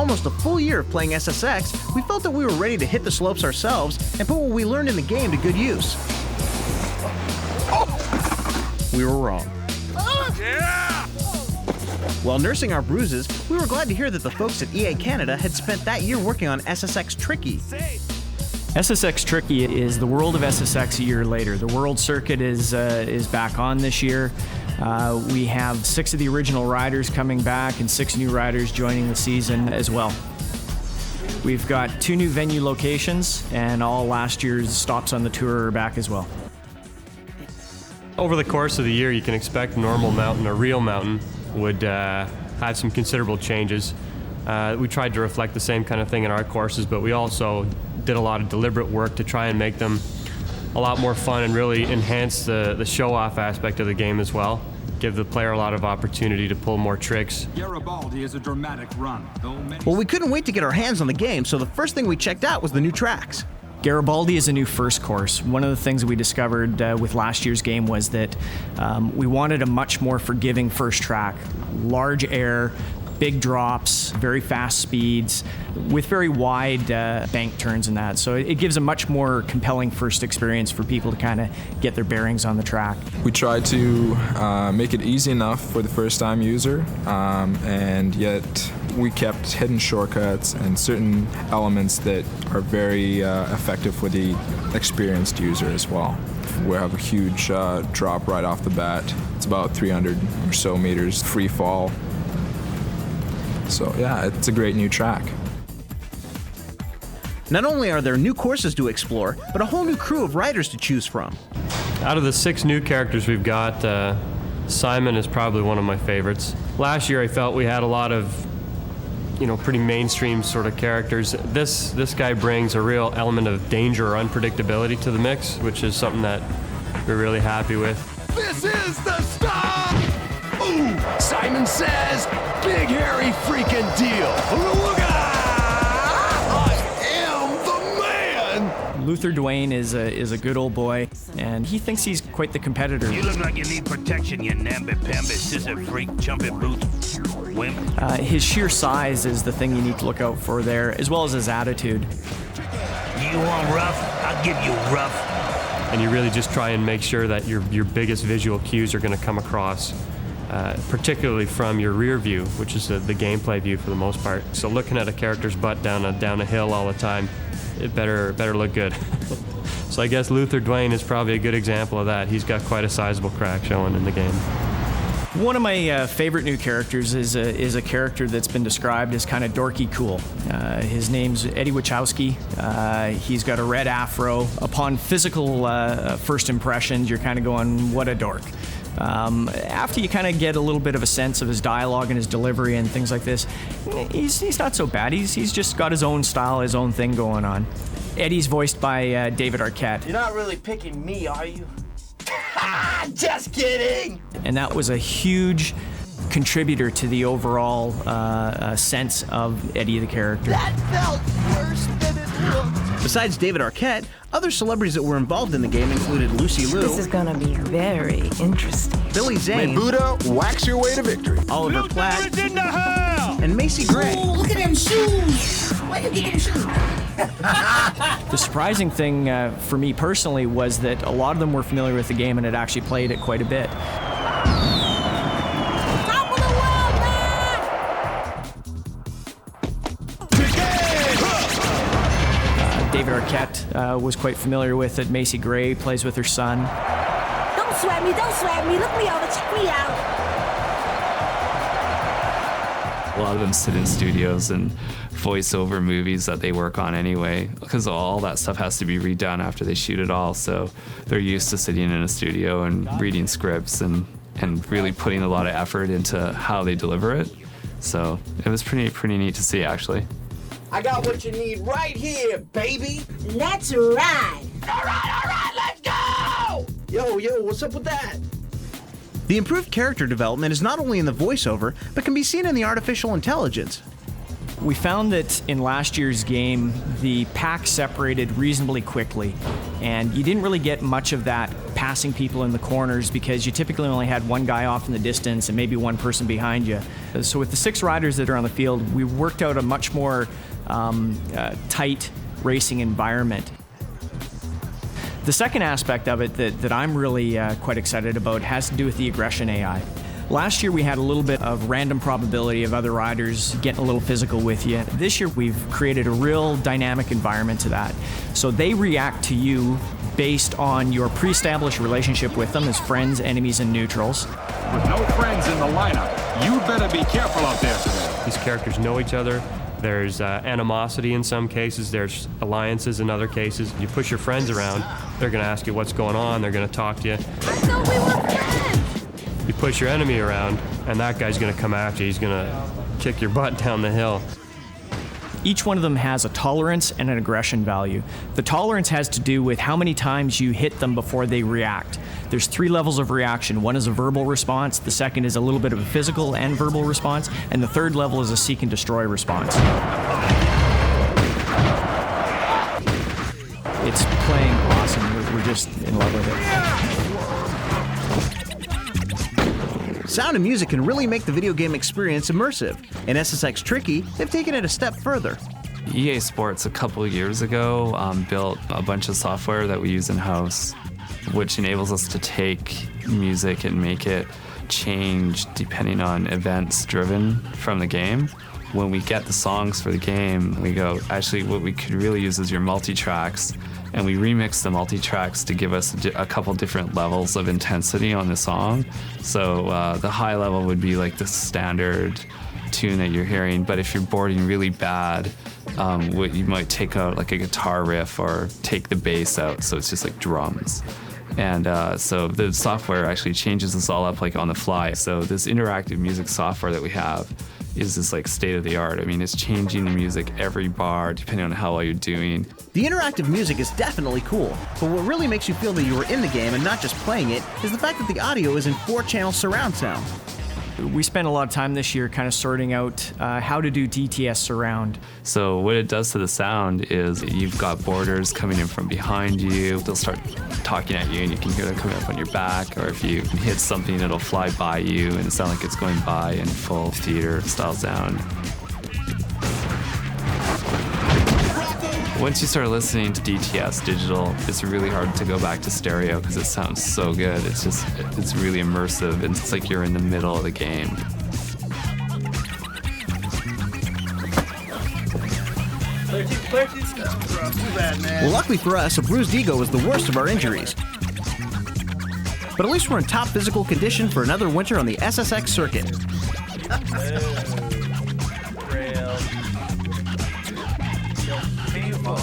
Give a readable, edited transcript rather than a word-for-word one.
almost a full year of playing SSX, we felt that we were ready to hit the slopes ourselves and put what we learned in the game to good use. We were wrong. Yeah! While nursing our bruises, we were glad to hear that the folks at EA Canada had spent that year working on SSX Tricky. SSX Tricky is the world of SSX a year later. The world circuit is back on this year. We have 6 of the original riders coming back and 6 new riders joining the season as well. We've got 2 new venue locations, and all last year's stops on the tour are back as well. Over the course of the year, you can expect normal mountain or real mountain would have some considerable changes. We tried to reflect the same kind of thing in our courses, but we also did a lot of deliberate work to try and make them a lot more fun and really enhance the show-off aspect of the game as well. Give the player a lot of opportunity to pull more tricks. Garibaldi is a dramatic run. Well, we couldn't wait to get our hands on the game, so the first thing we checked out was the new tracks. Garibaldi is a new first course. One of the things that we discovered with last year's game was that we wanted a much more forgiving first track. Large air, big drops, very fast speeds, with very wide bank turns and that. So it gives a much more compelling first experience for people to kind of get their bearings on the track. We tried to make it easy enough for the first-time user, and yet we kept hidden shortcuts and certain elements that are very effective for the experienced user as well. We have a huge drop right off the bat. It's about 300 or so meters free fall. So yeah, it's a great new track. Not only are there new courses to explore, but a whole new crew of riders to choose from. Out of the 6 new characters we've got, Simon is probably one of my favorites. Last year I felt we had a lot of pretty mainstream sort of characters. This guy brings a real element of danger or unpredictability to the mix, which is something that we're really happy with. This is the stop! Ooh, Simon says, big hairy freaking deal. I am the man! Luther Dwayne is a good old boy, and he thinks he's quite the competitor. You look like you need protection, you namby-pamby, scissor freak, chumpy boot, wimp. His sheer size is the thing you need to look out for there, as well as his attitude. You want rough? I'll give you rough. And you really just try and make sure that your biggest visual cues are going to come across, particularly from your rear view, which is the gameplay view for the most part. So looking at a character's butt down a hill all the time, it better look good. So I guess Luther Dwayne is probably a good example of that. He's got quite a sizable crack showing in the game. One of my favorite new characters is a character that's been described as kind of dorky cool. His name's Eddie Wachowski. He's got a red afro. Upon physical first impressions, you're kind of going, what a dork. After you kind of get a little bit of a sense of his dialogue and his delivery and things like this, he's not so bad. He's just got his own style, his own thing going on. Eddie's voiced by David Arquette. You're not really picking me, are you? Just kidding! And that was a huge contributor to the overall sense of Eddie the character. That felt worse than it looked. Besides David Arquette, other celebrities that were involved in the game included Lucy Liu. This is gonna be very interesting. Billy Zane. Buddha, wax your way to victory. Oliver Platt. Luther is in the house! And Macy Gray. Ooh, look at them shoes! Where you get them shoes? The surprising thing for me personally was that a lot of them were familiar with the game and had actually played it quite a bit. Top of the world, man! David Arquette was quite familiar with it. Macy Gray plays with her son. Don't sweat me, look me over, check me out. A lot of them sit in studios and voice over movies that they work on anyway, because all that stuff has to be redone after they shoot it all. So they're used to sitting in a studio and reading scripts and really putting a lot of effort into how they deliver it. So it was pretty neat to see, actually. I got what you need right here, baby! Let's ride! All right, let's go! Yo, what's up with that? The improved character development is not only in the voiceover, but can be seen in the artificial intelligence. We found that in last year's game, the pack separated reasonably quickly, and you didn't really get much of that passing people in the corners because you typically only had one guy off in the distance and maybe one person behind you. So with the 6 riders that are on the field, we worked out a much more tight racing environment. The second aspect of it that I'm really quite excited about has to do with the aggression AI. Last year we had a little bit of random probability of other riders getting a little physical with you. This year we've created a real dynamic environment to that. So they react to you based on your pre-established relationship with them as friends, enemies, and neutrals. With no friends in the lineup, you better be careful out there today. These characters know each other. There's animosity in some cases. There's alliances in other cases. You push your friends around, they're going to ask you what's going on. They're going to talk to you. I thought we were friends! You push your enemy around, and that guy's going to come after you. He's going to kick your butt down the hill. Each one of them has a tolerance and an aggression value. The tolerance has to do with how many times you hit them before they react. There's 3 levels of reaction. One is a verbal response, the second is a little bit of a physical and verbal response, and the third level is a seek and destroy response. It's playing awesome. We're just in love with it. Sound and music can really make the video game experience immersive. In SSX Tricky, they've taken it a step further. EA Sports a couple of years ago built a bunch of software that we use in-house, which enables us to take music and make it change depending on events driven from the game. When we get the songs for the game, we go, actually what we could really use is your multi-tracks, and we remix the multi-tracks to give us a couple different levels of intensity on the song. So the high level would be like the standard tune that you're hearing, but if you're boarding really bad, you might take out like a guitar riff or take the bass out, so it's just like drums. And so the software actually changes this all up like on the fly. So this interactive music software that we have is this like state of the art. I mean, it's changing the music every bar depending on how well you're doing. The interactive music is definitely cool, but what really makes you feel that you were in the game and not just playing it is the fact that the audio is in 4-channel surround sound. We spent a lot of time this year kind of sorting out how to do DTS surround. So what it does to the sound is you've got boarders coming in from behind you. They'll start talking at you and you can hear them coming up on your back, or if you hit something, it'll fly by you and it sounds like it's going by in full theater style sound. Once you start listening to DTS digital, it's really hard to go back to stereo because it sounds so good. It's really immersive, and it's like you're in the middle of the game. Well, luckily for us, a bruised ego was the worst of our injuries. But at least we're in top physical condition for another winter on the SSX circuit. Beautiful.